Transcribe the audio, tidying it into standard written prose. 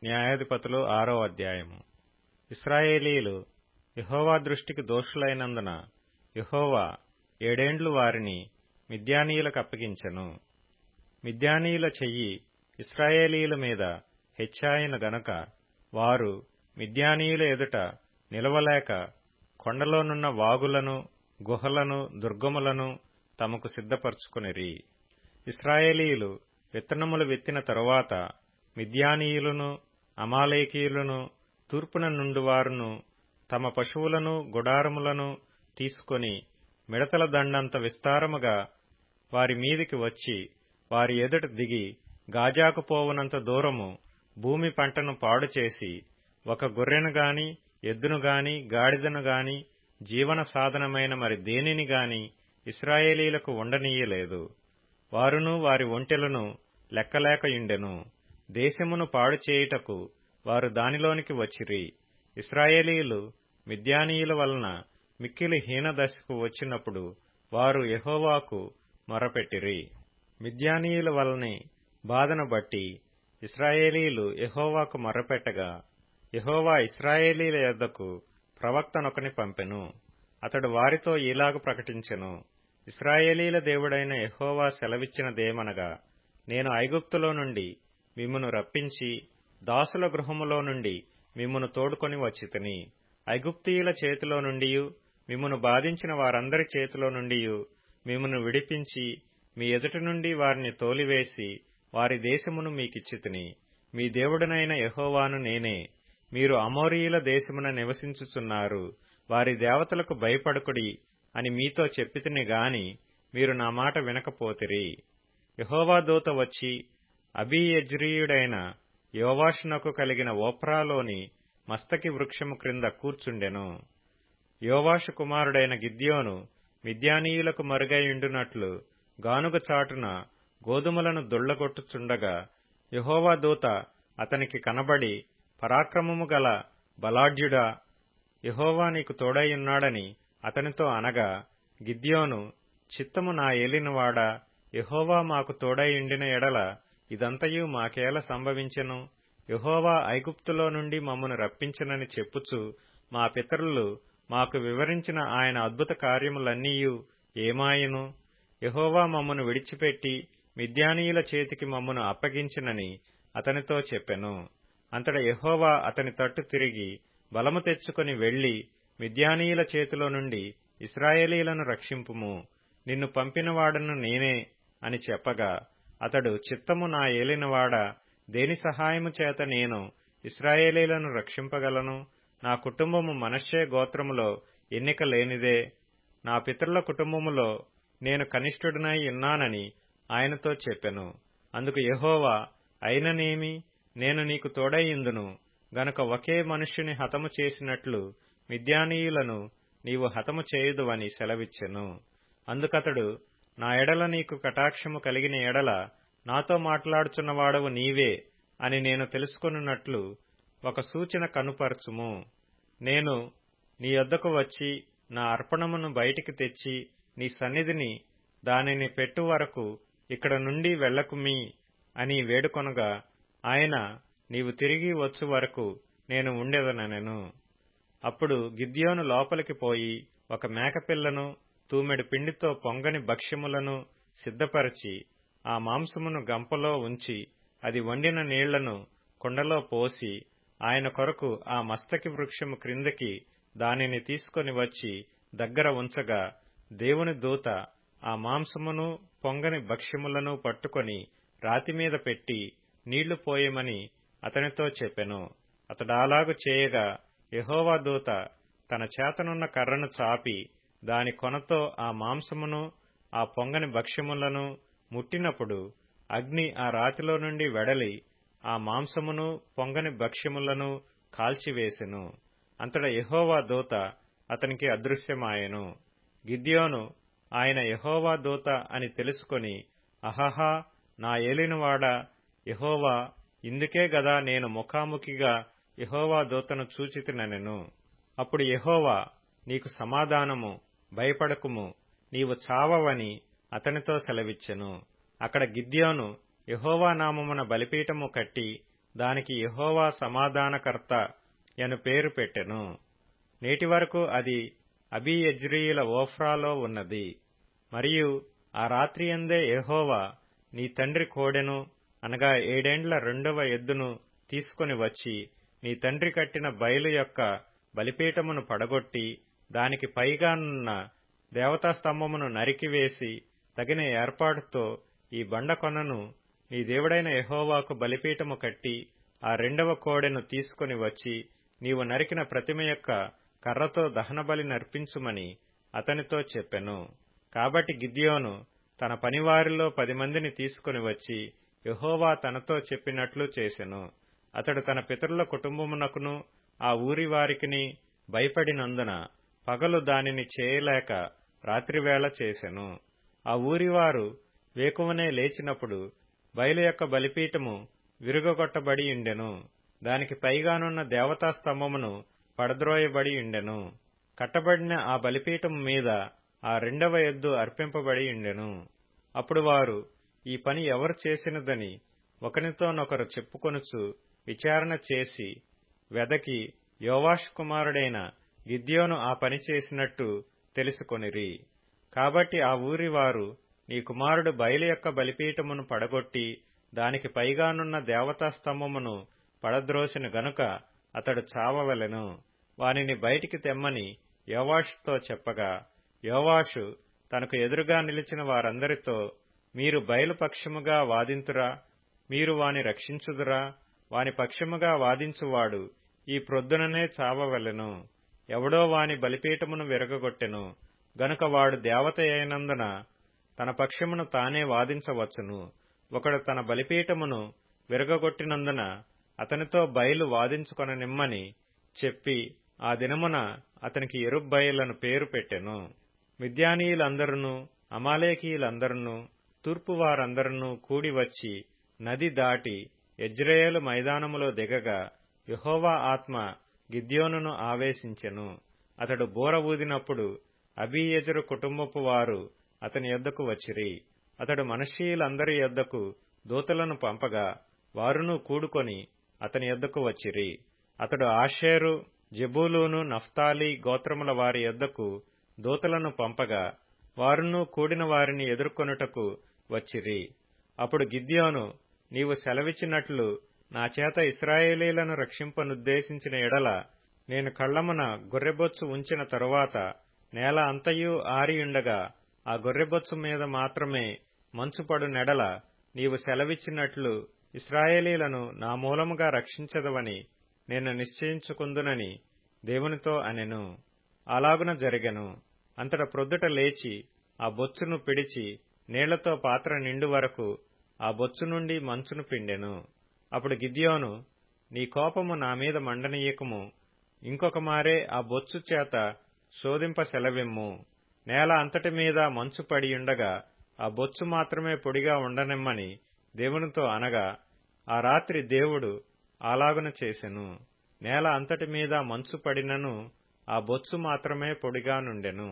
న్యాయాధిపతులు 6వ అధ్యాయము. ఇశ్రాయేలీయులు యెహోవా దృష్టికి దోషులైనందున యెహోవా 7 ఏండ్లు వారిని మిద్యానీయులకు అప్పగించెను. మిద్యానీయుల చెయ్యి ఇశ్రాయేలీయుల మీద హెచ్చాయెను గనుక వారు మిద్యానీయుల ఎదుట నిలవలేక కొండలోనున్న వాగులను, గుహలను, దుర్గములను తమకు సిద్ధపరచుకొనిరి. ఇశ్రాయేలీయులు విత్తనములు విత్తిన తరువాత మిద్యానీయులను, అమాలేకీయులను, తూర్పున నుండివారును తమ పశువులను, గుడారములను తీసుకొని మిడతల దండంత విస్తారముగా వారి మీదికి వచ్చి వారి ఎదుట దిగి గాజాకు పోవునంత దూరము భూమి పంటను పాడుచేసి ఒక గొర్రెను గాని, ఎద్దును గాని, గాడిదను గాని, జీవన సాధనమైన మరి దేనిని గాని ఇశ్రాయేలీయులకు ఉండనీయలేదు. వారును వారి ఒంటెలను లెక్కలేకయుండెను. దేశమును పాడు చేయుటకు వారు దానిలోనికి వచ్చిరి. ఇశ్రాయేలీయులు మిద్యానీయుల వలన మిక్కిలి హీనదశకు వచ్చినప్పుడు వారు యెహోవాకు మొరపెట్టిరి. మిద్యానీయుల వలనే బాధను బట్టి ఇశ్రాయేలీయులు యెహోవాకు మొర్రపెట్టగా యెహోవా ఇశ్రాయేలీయుల యొద్దకు ప్రవక్తనొకని పంపెను. అతడు వారితో ఈలాగు ప్రకటించెను. ఇశ్రాయేలీయుల దేవుడైన యెహోవా సెలవిచ్చినదేమనగా, నేను ఐగుప్తులో నుండి మిమ్మును రప్పించి దాసుల గృహములో నుండి మిమ్మును తోడుకొని వచ్చితిని. ఐగుప్తీయుల చేతిలో నుండియు మిమ్మును బాధించిన వారందరి చేతిలో నుండియు మిమ్మును విడిపించి మీ ఎదుట నుండి వారిని తోలివేసి వారి దేశమును మీకిచ్చితిని. మీ దేవుడనైన యెహోవాను నేనే. మీరు అమోరీయుల దేశమున నివసించుచున్నారు. వారి దేవతలకు భయపడకుడి అని మీతో చెప్పితిని గాని మీరు నా మాట వినకపోతిరి. యెహోవా దూత వచ్చి అబీయెజ్రీయుడైన యోవాషునకు కలిగిన ఓఫ్రాలోని మస్తకి వృక్షము క్రింద కూర్చుండెను. యోవాషు కుమారుడైన గిద్యోను మిద్యానీయులకు మరుగైయుండునట్లు గానుగ చాటున గోధుమలను దొళ్లగొట్టుచుండగా యెహోవా దూత అతనికి కనబడి, పరాక్రమము గల బలాఢ్యుడా, యెహోవా నీకు తోడైయున్నాడని అతనితో అనగా, గిద్యోను, చిత్తము నా ఏలినవాడా, యెహోవా మాకు తోడైయుండిన ఎడల ఇదంతయు మాకేల సంభవించెను? యెహోవా ఐగుప్తులో నుండి మమ్మను రప్పించెనని చెప్పుచు మా పితరులు మాకు వివరించిన ఆయన అద్భుత కార్యములన్నీయు ఏమాయెను? యెహోవా మమ్మను విడిచిపెట్టి మిద్యానీయుల చేతికి మమ్మను అప్పగించినని అతనితో చెప్పెను. అంతట యెహోవా అతని తట్టు తిరిగి, బలము తెచ్చుకొని వెళ్లి మిద్యానీయుల చేతిలో నుండి ఇశ్రాయేలీయులను రక్షింపుము. నిన్ను పంపినవాడను నేనే అని చెప్పగా, అతడు, చిత్తము నా ఏలినవాడా, దేని సహాయము చేత నేను ఇశ్రాయేలీయులను రక్షింపగలను? నా కుటుంబము మనష్షే గోత్రములో ఎన్నిక లేనిదే. నా పితరుల కుటుంబములో నేను కనిష్ఠుడనై ఉన్నానని ఆయనతో చెప్పెను. అందుకు యెహోవా, అయిననేమి, నేను నీకు తోడైయుందును గనుక ఒకే మనుష్యుని హతము చేసినట్లు మిద్యానీయులను నీవు హతము చేయుదువని సెలవిచ్చెను. అందుకతడు, నా ఎడల నీకు కటాక్షము కలిగిన ఎడల నాతో మాట్లాడుచున్నవాడవు నీవే అని నేను తెలుసుకొనున్నట్లు ఒక సూచన కనుపరచుము. నేను నీ యొద్దకు వచ్చి నా అర్పణమును బయటికి తెచ్చి నీ సన్నిధిని దానిని పెట్టు వరకు ఇక్కడ నుండి వెళ్ళకుమీ అని వేడుకొనగా, ఆయన, నీవు తిరిగి వచ్చు వరకు నేను ఉండెదనెను. అప్పుడు గిద్యోను లోపలికి పోయి ఒక మేకపిల్లను, తూమెడు పిండితో పొంగని భక్ష్యములను సిద్ధపరచి ఆ మాంసమును గంపలో ఉంచి అది వండిన నీళ్లను కుండలో పోసి ఆయన కొరకు ఆ మస్తకి వృక్షము క్రిందకి దానిని తీసుకొని వచ్చి దగ్గర ఉంచగా, దేవుని దూత ఆ మాంసమును పొంగని భక్ష్యములను పట్టుకొని రాతిమీద పెట్టి నీళ్లు పోయమని అతనితో చెప్పెను. అతడాలాగు చేయగా యెహోవా దూత తన చేతనున్న కర్రను చాపి దాని కొనతో ఆ మాంసమును ఆ పొంగని భక్ష్యములను ముట్టినప్పుడు అగ్ని ఆ రాతిలో నుండి వెడలి ఆ మాంసమును పొంగని భక్ష్యములను కాల్చివేసెను. అంతట యెహోవా దూత అతనికి అదృశ్యమాయెను. గిద్యోను ఆయన యెహోవా దూత అని తెలుసుకొని, అహహా, నా ఏలినవాడా యెహోవా, ఇందుకే గదా నేను ముఖాముఖిగా యెహోవా దూతను చూచితినెను. అప్పుడు యెహోవా, నీకు సమాధానము, భయపడకుము, నీవు చావవని అతనితో సెలవిచ్చెను. అక్కడ గిద్యోను యెహోవా నామమున బలిపీఠము కట్టి దానికి యెహోవా సమాధానకర్త యను పేరు పెట్టెను. నేటి వరకు అది అబీయెజ్రీయుల ఓఫ్రాలో ఉన్నది. మరియు ఆ రాత్రియందే యెహోవా నీ తండ్రి కోడెను అనగా 7 ఏండ్ల రెండవ ఎద్దును తీసుకొని వచ్చి నీ తండ్రి కట్టిన బయలు యొక్క బలిపీఠమును పడగొట్టి దానికి పైగానున్న దేవతాస్తంభమును నరికివేసి తగిన ఏర్పాటుతో ఈ బండకొనను నీ దేవుడైన యెహోవాకు బలిపీఠము కట్టి ఆ రెండవ కోడెను తీసుకొని వచ్చి నీవు నరికిన ప్రతిమ యొక్క కర్రతో దహనబలి నర్పించుమని అతనితో చెప్పెను. కాబట్టి గిద్యోను తన పనివారిలో 10 మందిని తీసుకొని వచ్చి యెహోవా తనతో చెప్పినట్లు చేసెను. అతడు తన పితరుల కుటుంబమునకును ఆ ఊరి వారికిని భయపడినందున పగలు దానిని చేయలేక రాత్రివేళ చేసెను. ఆ ఊరివారు వేకువనే లేచినప్పుడు బయలు యొక్క బలిపీఠము విరుగగొట్టబడి ఉండెను. దానికి పైగానున్న దేవతాస్తంభమును పడద్రోయబడి ఉండెను. కట్టబడిన ఆ బలిపీఠము మీద ఆ రెండవ ఎద్దు అర్పింపబడి ఉండెను. అప్పుడు వారు ఈ పని ఎవరు చేసినదని ఒకనితోనొకరు చెప్పుకొనుచు విచారణ చేసి వెదకి యోవాషు కుమారుడైన గిద్యోను ఆ పని చేసినట్టు తెలుసుకొనిరి. కాబట్టి ఆ ఊరి వారు నీ కుమారుడు బయలు యొక్క బలిపీఠమును పడగొట్టి దానికి పైగానున్న దేవతాస్తంభమును పడద్రోసిన గనుక అతడు చావవలెను, వానిని బయటికి తెమ్మని యోవాషుతో చెప్పగా, యోవాషు తనకు ఎదురుగా నిలిచిన వారందరితో, మీరు బయలు పక్షముగా వాదింతురా, మీరు వాని రక్షించుదురా? వాని పక్షముగా వాదించువాడు ఈ ప్రొద్దుననే చావవలెను. ఎవడో వాని బలిపీఠమును విరగగొట్టెను గనుక వాడు దేవత అయినందున తన పక్షమును తానే వాదించవచ్చును. ఒకడు తన బలిపీఠమును విరగగొట్టినందున అతనితో బయలు వాదించుకొననిమ్మని చెప్పి ఆ దినమున అతనికి యెరుబ్బయలను పేరు పెట్టెను. మిద్యానీయులందరును అమాలేకీయులందరును తూర్పు వారందరును కూడివచ్చి నది దాటి యెజ్రెయేలు మైదానములో దిగగా యెహోవా ఆత్మ గిద్యోనును ఆవేశించెను. అతడు బూర ఊదినప్పుడు అబీయెజెరు కుటుంబపు వారు అతని యొద్దకు వచ్చిరి. అతడు మనష్షీయులందరి యొద్దకు దూతలను పంపగా వారును కూడుకొని అతని యొద్దకు వచ్చిరి. అతడు ఆషేరు, జెబూలూను, నఫ్తాలి గోత్రముల వారి యొద్దకు దూతలను పంపగా వారును కూడిన వారిని ఎదుర్కొనుటకు వచ్చిరి. అప్పుడు గిద్యోను, నీవు సెలవిచ్చినట్లు నా చేత ఇశ్రాయేలీలను రక్షింపనుద్దేశించిన ఎడల నేను కళ్లమున గొర్రెబొచ్చు ఉంచిన తరువాత నేల అంతయు ఆరియుండగా ఆ గొర్రెబొచ్చు మీద మాత్రమే మంచు నెడల నీవు సెలవిచ్చినట్లు ఇశ్రాయేలీలను నా మూలముగా రక్షించదవని నేను నిశ్చయించుకుందునని దేవునితో అనెను. అలాగున జరిగెను. అంతట ప్రొద్దుట లేచి ఆ బొచ్చును పిడిచి నీళ్లతో పాత్ర నిండు వరకు ఆ బొచ్చు నుండి మంచును పిండెను. అప్పుడు గిద్యోను, నీ కోపము నా మీద మండనీయకము, ఇంకొక మారే ఆ బొచ్చు చేత శోధింప సెలవిమ్ము. నేల అంతటి మీద మంచు పడియుండగా ఆ బొచ్చు మాత్రమే పొడిగా ఉండనిమ్మని దేవునితో అనగా ఆ రాత్రి దేవుడు అలాగున చేసెను. నేల అంతటి మీద మంచు పడినను ఆ బొచ్చు మాత్రమే పొడిగా నుండెను.